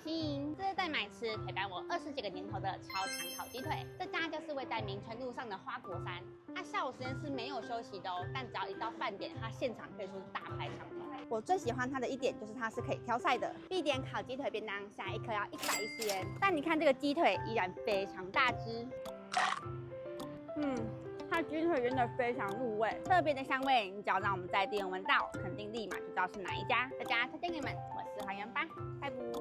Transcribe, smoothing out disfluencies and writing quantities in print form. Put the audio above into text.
心莹，这是在买吃陪伴我20几个年头的超强烤鸡腿。这家就是位在民权路上的花果山，它下午时间是没有休息的哦，但只要一到饭点，它现场可以说是大排长龙。我最喜欢它的一点就是它是可以挑菜的，必点烤鸡腿便当，下一颗要110元。但你看这个鸡腿依然非常大只，它鸡腿真的非常入味，特别的香味，你只要让我们在店闻到，肯定立马就知道是哪一家。大家推荐给你们，我是黄元巴，拜拜。